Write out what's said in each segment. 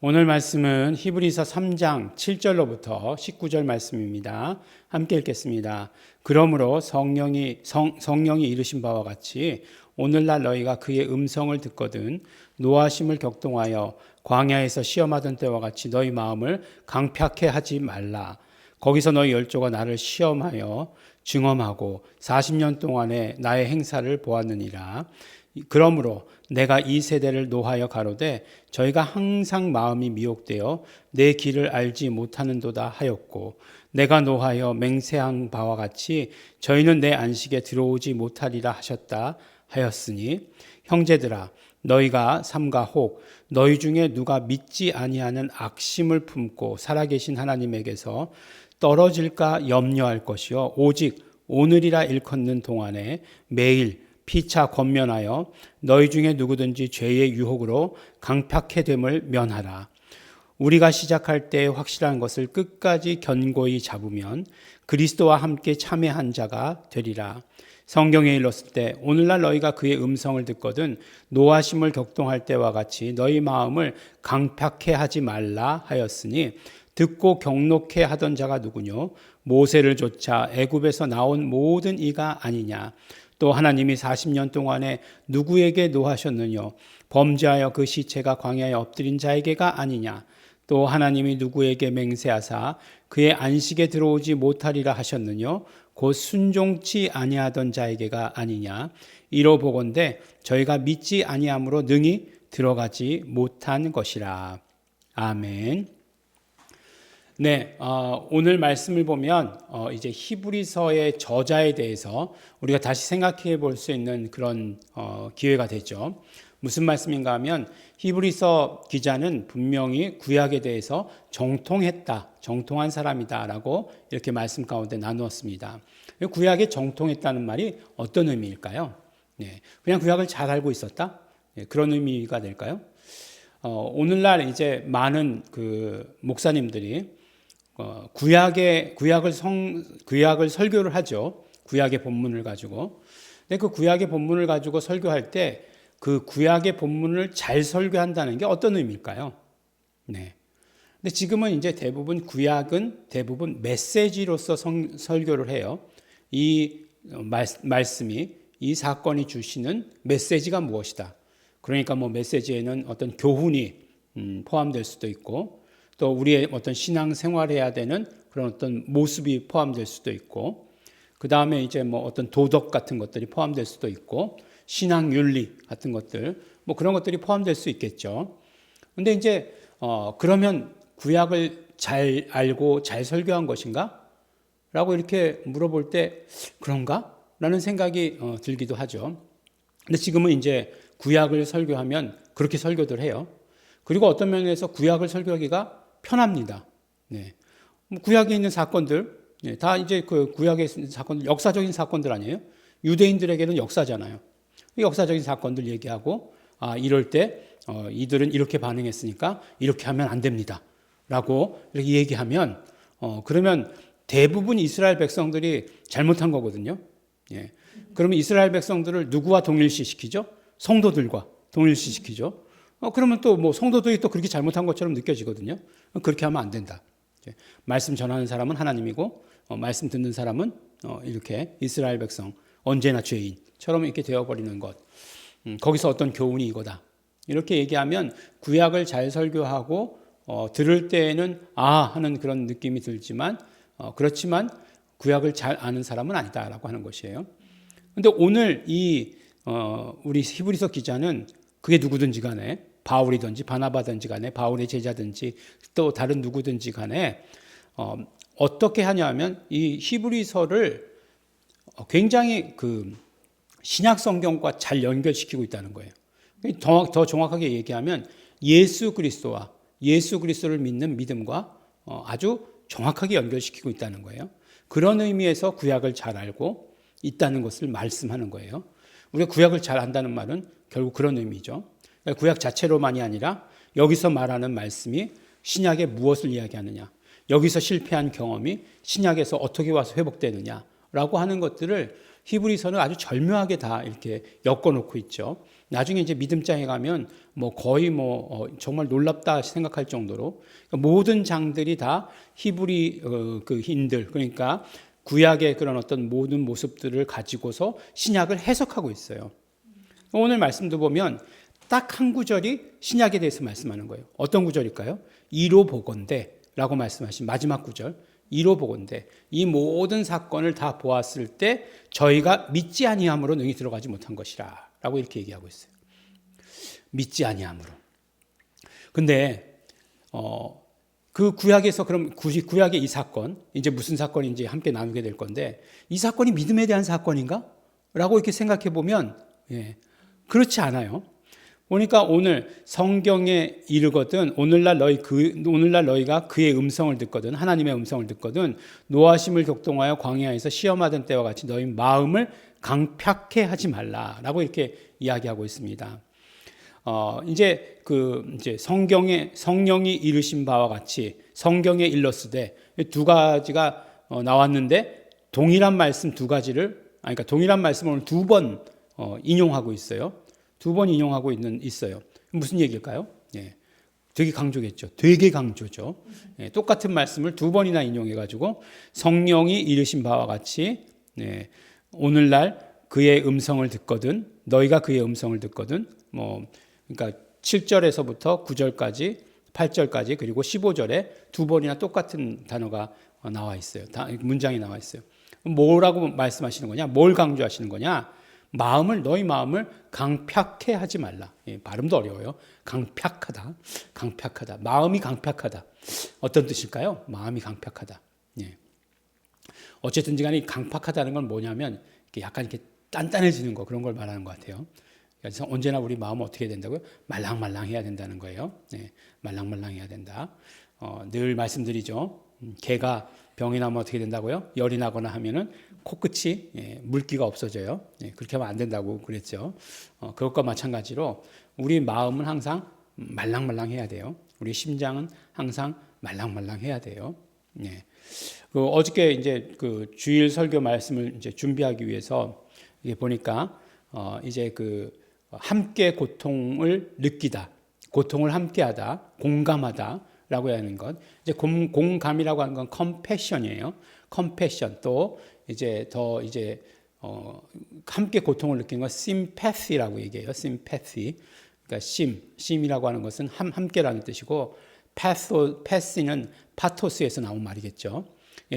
오늘 말씀은 히브리서 3장 7절로부터 19절 말씀입니다. 함께 읽겠습니다. 그러므로 성령이 이르신 바와 같이 오늘날 너희가 그의 음성을 듣거든 노하심을 격동하여 광야에서 시험하던 때와 같이 너희 마음을 강팍해 하지 말라. 거기서 너희 열조가 나를 시험하여 증언하고 40년 동안에 나의 행사를 보았느니라. 그러므로 내가 이 세대를 노하여 가로되 저희가 항상 마음이 미혹되어 내 길을 알지 못하는도다 하였고, 내가 노하여 맹세한 바와 같이 저희는 내 안식에 들어오지 못하리라 하셨다 하였으니, 형제들아 너희가 삼가 혹 너희 중에 누가 믿지 아니하는 악심을 품고 살아계신 하나님에게서 떨어질까 염려할 것이요 오직 오늘이라 일컫는 동안에 매일 피차 권면하여 너희 중에 누구든지 죄의 유혹으로 강팍해 됨을 면하라. 우리가 시작할 때 확실한 것을 끝까지 견고히 잡으면 그리스도와 함께 참여한 자가 되리라. 성경에 일렀을 때 오늘날 너희가 그의 음성을 듣거든 노하심을 격동할 때와 같이 너희 마음을 강팍해 하지 말라 하였으니, 듣고 경록해 하던 자가 누구뇨? 모세를 조차 애굽에서 나온 모든 이가 아니냐? 또 하나님이 40년 동안에 누구에게 노하셨느뇨? 범죄하여 그 시체가 광야에 엎드린 자에게가 아니냐? 또 하나님이 누구에게 맹세하사 그의 안식에 들어오지 못하리라 하셨느뇨? 곧 순종치 아니하던 자에게가 아니냐? 이로 보건대 저희가 믿지 아니함으로 능히 들어가지 못한 것이라. 아멘. 네, 오늘 말씀을 보면 이제 히브리서의 저자에 대해서 우리가 다시 생각해 볼 수 있는 그런 기회가 되죠. 무슨 말씀인가 하면 히브리서 기자는 분명히 구약에 대해서 정통한 사람이다라고 이렇게 말씀 가운데 나누었습니다. 구약에 정통했다는 말이 어떤 의미일까요? 네, 그냥 구약을 잘 알고 있었다? 네, 그런 의미가 될까요? 오늘날 이제 많은 그 목사님들이 구약을 설교를 하죠. 구약의 본문을 가지고. 근데 그 구약의 본문을 가지고 설교할 때 그 구약의 본문을 잘 설교한다는 게 어떤 의미일까요? 네. 근데 지금은 이제 대부분 구약은 대부분 메시지로서 설교를 해요. 이 말씀이, 이 사건이 주시는 메시지가 무엇이다. 그러니까 뭐 메시지에는 어떤 교훈이 포함될 수도 있고, 또 우리의 어떤 신앙 생활해야 되는 그런 어떤 모습이 포함될 수도 있고, 그 다음에 이제 뭐 어떤 도덕 같은 것들이 포함될 수도 있고, 신앙 윤리 같은 것들, 뭐 그런 것들이 포함될 수 있겠죠. 근데 이제, 그러면 구약을 잘 알고 잘 설교한 것인가? 라고 이렇게 물어볼 때, 그런가? 라는 생각이 들기도 하죠. 근데 지금은 이제 구약을 설교하면 그렇게 설교들 해요. 그리고 어떤 면에서 구약을 설교하기가 편합니다. 네. 구약에 있는 사건들, 네, 다 이제 그 구약에 있는 사건들, 역사적인 사건들 아니에요? 유대인들에게는 역사잖아요. 역사적인 사건들 얘기하고, 이럴 때, 이들은 이렇게 반응했으니까 이렇게 하면 안 됩니다. 라고 이렇게 얘기하면, 그러면 대부분 이스라엘 백성들이 잘못한 거거든요. 예. 그러면 이스라엘 백성들을 누구와 동일시시키죠? 성도들과 동일시시키죠. 그러면 또 뭐 성도들이 또 그렇게 잘못한 것처럼 느껴지거든요. 그렇게 하면 안 된다. 말씀 전하는 사람은 하나님이고, 말씀 듣는 사람은 이렇게 이스라엘 백성, 언제나 죄인처럼 이렇게 되어버리는 것. 거기서 어떤 교훈이 이거다. 이렇게 얘기하면 구약을 잘 설교하고 들을 때에는 하는 그런 느낌이 들지만, 그렇지만 구약을 잘 아는 사람은 아니다라고 하는 것이에요. 근데 오늘 우리 히브리서 기자는 그게 누구든지 간에, 바울이든지 바나바든지 간에, 바울의 제자든지 또 다른 누구든지 간에 어떻게 하냐면 이 히브리서를 굉장히 그 신약 성경과 잘 연결시키고 있다는 거예요. 더 정확하게 얘기하면 예수 그리스도를 믿는 믿음과 아주 정확하게 연결시키고 있다는 거예요. 그런 의미에서 구약을 잘 알고 있다는 것을 말씀하는 거예요. 우리가 구약을 잘 안다는 말은 결국 그런 의미죠. 구약 자체로만이 아니라 여기서 말하는 말씀이 신약에 무엇을 이야기하느냐, 여기서 실패한 경험이 신약에서 어떻게 와서 회복되느냐라고 하는 것들을 히브리서는 아주 절묘하게 다 이렇게 엮어놓고 있죠. 나중에 이제 믿음장에 가면 뭐 거의 정말 놀랍다 생각할 정도로 그러니까 모든 장들이 다 히브리 그 인들 그러니까 구약의 그런 어떤 모든 모습들을 가지고서 신약을 해석하고 있어요. 오늘 말씀도 보면 딱 한 구절이 신약에 대해서 말씀하는 거예요. 어떤 구절일까요? 이로 보건대라고 말씀하신 마지막 구절. 이로 보건대. 이 모든 사건을 다 보았을 때 저희가 믿지 아니함으로 능히 들어가지 못한 것이라 라고 이렇게 얘기하고 있어요. 믿지 아니함으로. 근데 그 구약에서 그럼 구약의 이 사건 이제 무슨 사건인지 함께 나누게 될 건데 이 사건이 믿음에 대한 사건인가? 라고 이렇게 생각해 보면 그렇지 않아요. 보니까 오늘 성경에 이르거든 오늘날 너희가 그의 음성을 듣거든 하나님의 음성을 듣거든 노하심을 격동하여 광야에서 시험하던 때와 같이 너희 마음을 강팍해 하지 말라라고 이렇게 이야기하고 있습니다. 이제 성령이 이르신 바와 같이 성경에 일렀으되 두 가지가 나왔는데 동일한 말씀 두 가지를 그러니까 동일한 말씀을 오늘 두 번 인용하고 있어요. 두 번 인용하고 있어요. 무슨 얘기일까요? 되게 강조겠죠. 되게 강조죠. 똑같은 말씀을 두 번이나 인용해가지고 성령이 이르신 바와 같이 오늘날 그의 음성을 듣거든 너희가 그의 음성을 듣거든 그러니까 7절에서부터 9절까지 8절까지 그리고 15절에 두 번이나 똑같은 단어가 나와 있어요. 문장이 나와 있어요. 뭐라고 말씀하시는 거냐? 뭘 강조하시는 거냐? 너희 마음을 강팍해 하지 말라. 발음도 어려워요. 강팍하다. 마음이 강팍하다. 어떤 뜻일까요? 마음이 강팍하다. 어쨌든지 간에 강팍하다는 건 뭐냐면 약간 이렇게 단단해지는 거 그런 걸 말하는 것 같아요. 그래서 언제나 우리 마음은 어떻게 된다고요? 말랑말랑해야 된다는 거예요. 말랑말랑해야 된다. 늘 말씀드리죠. 개가 병이 나면 어떻게 된다고요? 열이 나거나 하면은 코끝이 물기가 없어져요. 그렇게 하면 안 된다고 그랬죠. 그것과 마찬가지로 우리 마음은 항상 말랑말랑해야 돼요. 우리 심장은 항상 말랑말랑해야 돼요. 어저께 이제 그 주일 설교 말씀을 이제 준비하기 위해서 이게 보니까 이제 함께 고통을 느끼다, 고통을 함께하다, 공감하다라고 하는 것. 이제 공감이라고 하는 건 컴패션이에요. 컴패션 또 이제 함께 고통을 느끼는 건 sympathy라고 얘기해요. sympathy. 그러니까 심이라고 하는 것은 함께라는 뜻이고 패스는 파토스에서 나온 말이겠죠.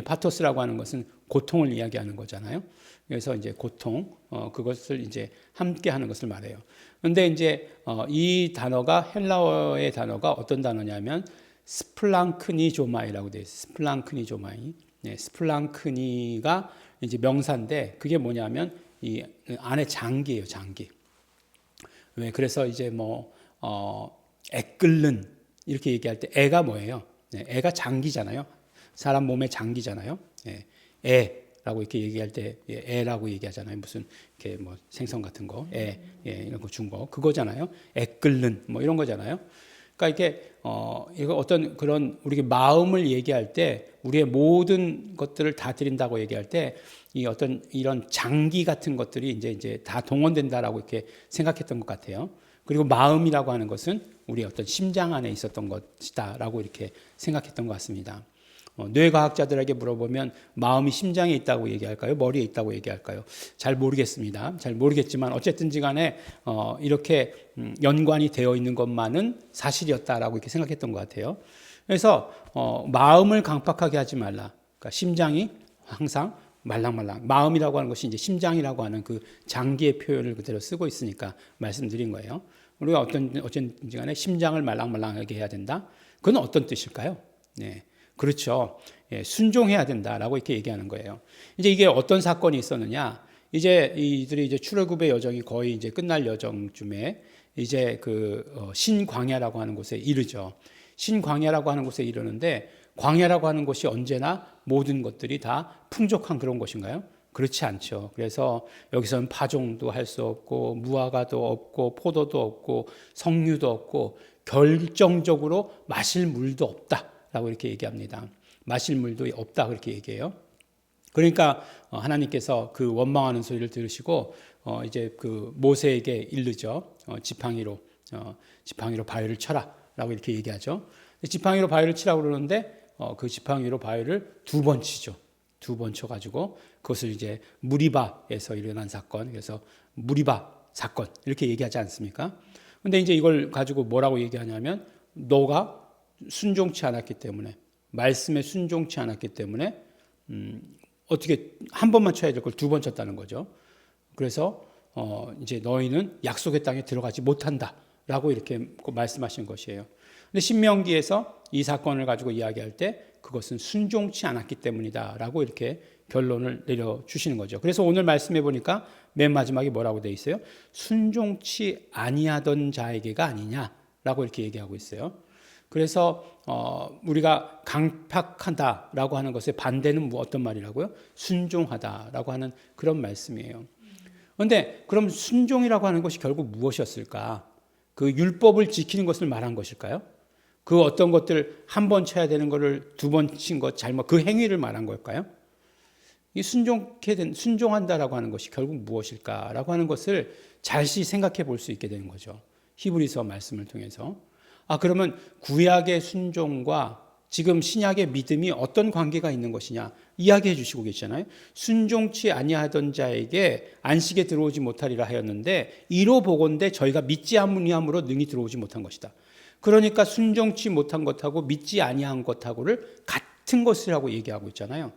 파토스라고 하는 것은 고통을 이야기하는 거잖아요. 그래서 이제 고통 그것을 이제 함께하는 것을 말해요. 그런데 이제 이 단어가 헬라어의 단어가 어떤 단어냐면 스플랑크니조마이라고 되어 있어요. 스플랑크니조마이. 스플랑크니가 이제 명사인데 그게 뭐냐면 이 안에 장기예요, 장기. 왜 그래서 이제 애 끓는 이렇게 얘기할 때 애가 뭐예요? 애가 장기잖아요. 사람 몸의 장기잖아요. 애라고 이렇게 얘기할 때 애라고 얘기하잖아요. 무슨 이렇게 생선 같은 거, 이런 거 준 거 그거잖아요. 애 끓는 이런 거잖아요. 그러니까 이거 어떤 그런 우리가 마음을 얘기할 때 우리의 모든 것들을 다 드린다고 얘기할 때 이 어떤 이런 장기 같은 것들이 이제 다 동원된다라고 이렇게 생각했던 것 같아요. 그리고 마음이라고 하는 것은 우리 어떤 심장 안에 있었던 것이다라고 이렇게 생각했던 것 같습니다. 뇌과학자들에게 물어보면 마음이 심장에 있다고 얘기할까요? 머리에 있다고 얘기할까요? 잘 모르겠습니다. 잘 모르겠지만 어쨌든지 간에 이렇게 연관이 되어 있는 것만은 사실이었다라고 이렇게 생각했던 것 같아요. 그래서 마음을 강팍하게 하지 말라. 그러니까 심장이 항상 말랑말랑. 마음이라고 하는 것이 이제 심장이라고 하는 그 장기의 표현을 그대로 쓰고 있으니까 말씀드린 거예요. 우리가 어쨌든지 간에 심장을 말랑말랑하게 해야 된다. 그건 어떤 뜻일까요? 그렇죠. 순종해야 된다라고 이렇게 얘기하는 거예요. 이제 이게 어떤 사건이 있었느냐? 이제 이들이 이제 출애굽의 여정이 거의 이제 끝날 여정쯤에 이제 신광야라고 하는 곳에 이르죠. 신광야라고 하는 곳에 이르는데 광야라고 하는 곳이 언제나 모든 것들이 다 풍족한 그런 곳인가요? 그렇지 않죠. 그래서 여기서는 파종도 할 수 없고 무화과도 없고 포도도 없고 석류도 없고 결정적으로 마실 물도 없다. 라고 이렇게 얘기합니다. 마실 물도 없다 그렇게 얘기해요. 그러니까 하나님께서 그 원망하는 소리를 들으시고 이제 그 모세에게 일르죠. 지팡이로 바위를 쳐라라고 이렇게 얘기하죠. 지팡이로 바위를 치라고 그러는데 그 지팡이로 바위를 2번 치죠. 2번 쳐가지고 그것을 이제 무리바에서 일어난 사건, 그래서 무리바 사건 이렇게 얘기하지 않습니까? 근데 이제 이걸 가지고 뭐라고 얘기하냐면 너가 순종치 않았기 때문에, 말씀에 순종치 않았기 때문에 어떻게 한 번만 쳐야 될 걸 2번 쳤다는 거죠. 그래서 이제 너희는 약속의 땅에 들어가지 못한다라고 이렇게 말씀하신 것이에요. 근데 신명기에서 이 사건을 가지고 이야기할 때 그것은 순종치 않았기 때문이다라고 이렇게 결론을 내려주시는 거죠. 그래서 오늘 말씀해 보니까 맨 마지막에 뭐라고 돼 있어요? 순종치 아니하던 자에게가 아니냐라고 이렇게 얘기하고 있어요. 그래서 우리가 강팍하다라고 하는 것의 반대는 어떤 말이라고요? 순종하다라고 하는 그런 말씀이에요. 그런데 그럼 순종이라고 하는 것이 결국 무엇이었을까? 그 율법을 지키는 것을 말한 것일까요? 그 어떤 것들 한 번 쳐야 되는 것을 2번 친 것 잘못, 그 행위를 말한 걸까요? 이 순종한다라고 하는 것이 결국 무엇일까라고 하는 것을 잘시 생각해 볼 수 있게 되는 거죠. 히브리서 말씀을 통해서. 그러면 구약의 순종과 지금 신약의 믿음이 어떤 관계가 있는 것이냐 이야기해 주시고 계시잖아요. 순종치 아니하던 자에게 안식에 들어오지 못하리라 하였는데 이로 보건대 저희가 믿지 아니함으로 능히 들어오지 못한 것이다. 그러니까 순종치 못한 것하고 믿지 아니한 것하고를 같은 것이라고 얘기하고 있잖아요.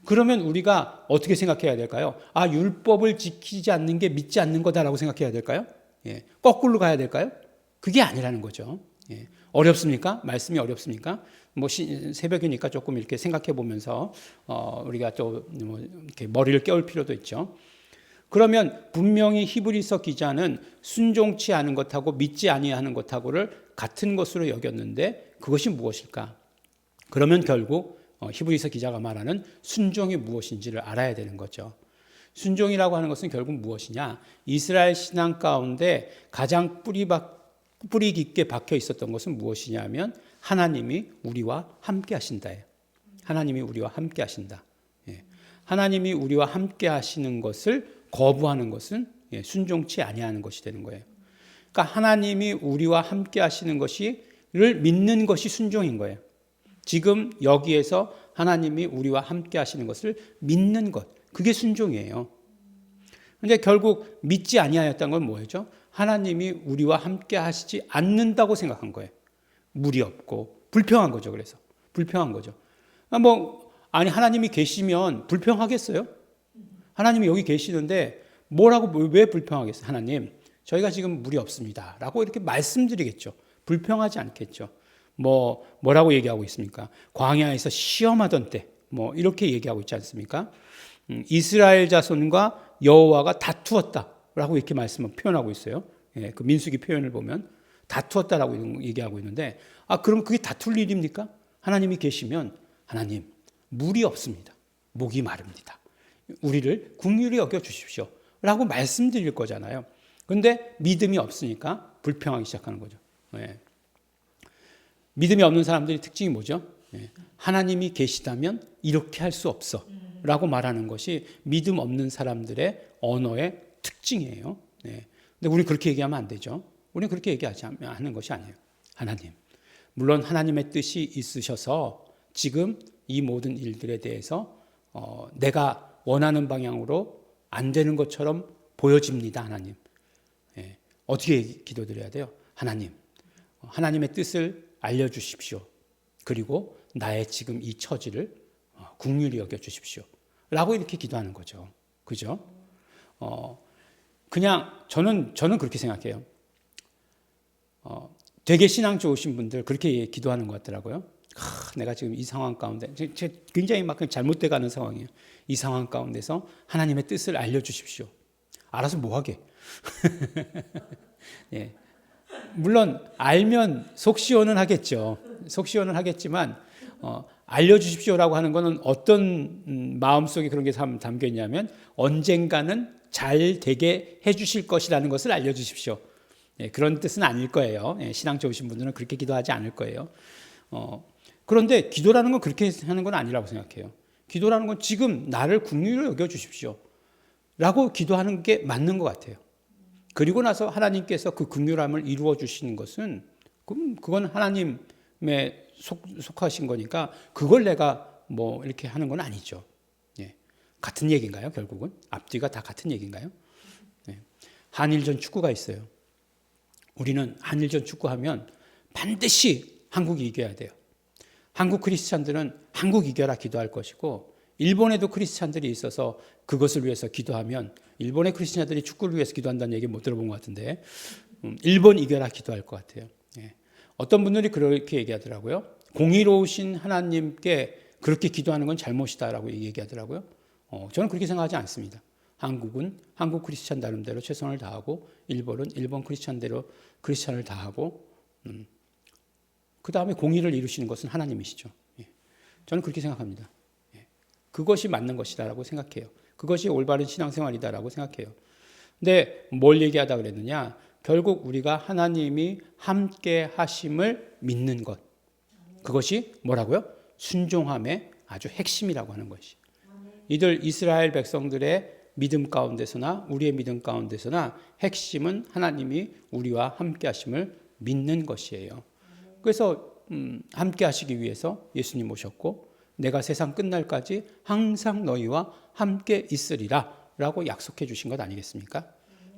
그러면 우리가 어떻게 생각해야 될까요? 율법을 지키지 않는 게 믿지 않는 거다라고 생각해야 될까요? 거꾸로 가야 될까요? 그게 아니라는 거죠. 어렵습니까? 말씀이 어렵습니까? 새벽이니까 조금 이렇게 생각해 보면서 우리가 또 이렇게 머리를 깨울 필요도 있죠. 그러면 분명히 히브리서 기자는 순종치 않은 것하고 믿지 아니하는 것하고를 같은 것으로 여겼는데 그것이 무엇일까? 그러면 결국 히브리서 기자가 말하는 순종이 무엇인지를 알아야 되는 거죠. 순종이라고 하는 것은 결국 무엇이냐? 이스라엘 신앙 가운데 가장 뿌리 깊게 박혀 있었던 것은 무엇이냐면 하나님이 우리와 함께 하신다예요. 하나님이 우리와 함께 하신다. 하나님이 우리와 함께 하시는 것을 거부하는 것은 순종치 아니하는 것이 되는 거예요. 그러니까 하나님이 우리와 함께 하시는 것을 믿는 것이 순종인 거예요. 지금 여기에서 하나님이 우리와 함께 하시는 것을 믿는 것, 그게 순종이에요. 그런데 결국 믿지 아니하였다는 건 뭐였죠? 하나님이 우리와 함께 하시지 않는다고 생각한 거예요. 물이 없고 불평한 거죠. 그래서 불평한 거죠. 하나님이 계시면 불평하겠어요? 하나님이 여기 계시는데 왜 불평하겠어요? 하나님, 저희가 지금 물이 없습니다 라고 이렇게 말씀드리겠죠. 불평하지 않겠죠. 뭐라고 얘기하고 있습니까? 광야에서 시험하던 때 이렇게 얘기하고 있지 않습니까? 이스라엘 자손과 여호와가 다투었다라고 이렇게 표현하고 있어요. 그 민수기 표현을 보면 다투었다라고 얘기하고 있는데 그럼 그게 다툴 일입니까? 하나님이 계시면 하나님, 물이 없습니다. 목이 마릅니다. 우리를 긍휼히 여겨 주십시오 라고 말씀드릴 거잖아요. 그런데 믿음이 없으니까 불평하기 시작하는 거죠. 믿음이 없는 사람들의 특징이 뭐죠? 하나님이 계시다면 이렇게 할 수 없어 라고 말하는 것이 믿음 없는 사람들의 언어의 특징이에요. 근데 우리는 그렇게 얘기하면 안 되죠. 우리는 그렇게 얘기하지 않는 것이 아니에요. 하나님, 물론 하나님의 뜻이 있으셔서 지금 이 모든 일들에 대해서 내가 원하는 방향으로 안 되는 것처럼 보여집니다. 하나님. 어떻게 기도드려야 돼요? 하나님, 하나님의 뜻을 알려주십시오. 그리고 나의 지금 이 처지를 긍휼히 여겨주십시오 라고 이렇게 기도하는 거죠. 그죠? 그냥 저는 그렇게 생각해요. 되게 신앙 좋으신 분들 그렇게 기도하는 것 같더라고요. 내가 지금 이 상황 가운데 굉장히 막 잘못돼 가는 상황이에요. 이 상황 가운데서 하나님의 뜻을 알려주십시오. 알아서 뭐하게. 물론 알면 속 시원은 하겠죠. 속 시원은 하겠지만 알려주십시오라고 하는 것은 어떤 마음속에 그런 게 담겨 있냐면 언젠가는 잘 되게 해주실 것이라는 것을 알려주십시오. 그런 뜻은 아닐 거예요. 신앙 좋으신 분들은 그렇게 기도하지 않을 거예요. 그런데 기도라는 건 그렇게 하는 건 아니라고 생각해요. 기도라는 건 지금 나를 긍휼히 여겨 주십시오 라고 기도하는 게 맞는 것 같아요. 그리고 나서 하나님께서 그 긍휼함을 이루어 주시는 것은 그건 하나님의 속하신 거니까 그걸 내가 뭐 이렇게 하는 건 아니죠. 예. 같은 얘기인가요? 결국은 앞뒤가 다 같은 얘기인가요? 예. 한일전 축구가 있어요. 우리는 한일전 축구하면 반드시 한국이 이겨야 돼요. 한국 크리스찬들은 한국 이겨라 기도할 것이고, 일본에도 크리스찬들이 있어서 그것을 위해서 기도하면, 일본의 크리스찬들이 축구를 위해서 기도한다는 얘기 못 들어본 것 같은데 일본 이겨라 기도할 것 같아요. 예. 어떤 분들이 그렇게 얘기하더라고요. 공의로우신 하나님께 그렇게 기도하는 건 잘못이다라고 얘기하더라고요. 저는 그렇게 생각하지 않습니다. 한국은 한국 크리스찬 나름대로 최선을 다하고, 일본은 일본 크리스찬대로 크리스찬을 다하고, 그 다음에 공의를 이루시는 것은 하나님이시죠. 예. 저는 그렇게 생각합니다. 예. 그것이 맞는 것이다라고 생각해요. 그것이 올바른 신앙생활이다라고 생각해요. 근데 뭘 얘기하다 그랬느냐? 결국 우리가 하나님이 함께 하심을 믿는 것. 그것이 뭐라고요? 순종함의 아주 핵심이라고 하는 것이. 이들 이스라엘 백성들의 믿음 가운데서나 우리의 믿음 가운데서나 핵심은 하나님이 우리와 함께 하심을 믿는 것이에요. 그래서 함께 하시기 위해서 예수님 오셨고, 내가 세상 끝날까지 항상 너희와 함께 있으리라 라고 약속해 주신 것 아니겠습니까?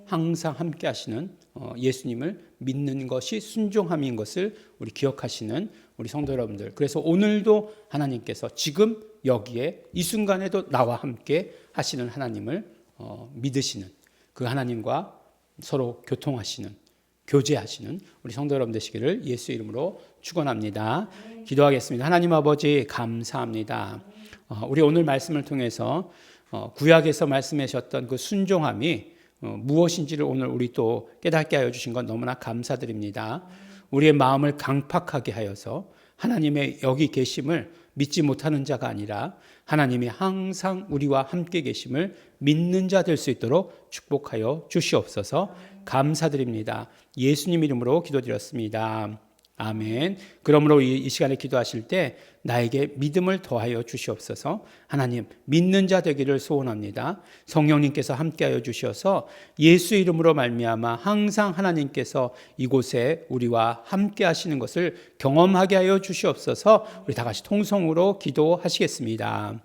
항상 함께 하시는 예수님을 믿는 것이 순종함인 것을 우리 기억하시는 우리 성도 여러분들. 그래서 오늘도 하나님께서 지금 여기에 이 순간에도 나와 함께 하시는 하나님을 믿으시는, 그 하나님과 서로 교통하시는, 교제하시는 우리 성도 여러분 되시기를 예수 이름으로 축원합니다. 기도하겠습니다. 하나님 아버지 감사합니다. 우리 오늘 말씀을 통해서 구약에서 말씀하셨던 그 순종함이 무엇인지를 오늘 우리 또 깨닫게 하여 주신 건 너무나 감사드립니다. 우리의 마음을 강팍하게 하여서 하나님의 여기 계심을 믿지 못하는 자가 아니라 하나님이 항상 우리와 함께 계심을 믿는 자 될 수 있도록 축복하여 주시옵소서. 감사드립니다. 예수님 이름으로 기도드렸습니다. 아멘. 그러므로 이 시간에 기도하실 때 나에게 믿음을 더하여 주시옵소서. 하나님, 믿는 자 되기를 소원합니다. 성령님께서 함께하여 주셔서 예수 이름으로 말미암아 항상 하나님께서 이곳에 우리와 함께 하시는 것을 경험하게 하여 주시옵소서. 우리 다 같이 통성으로 기도하시겠습니다.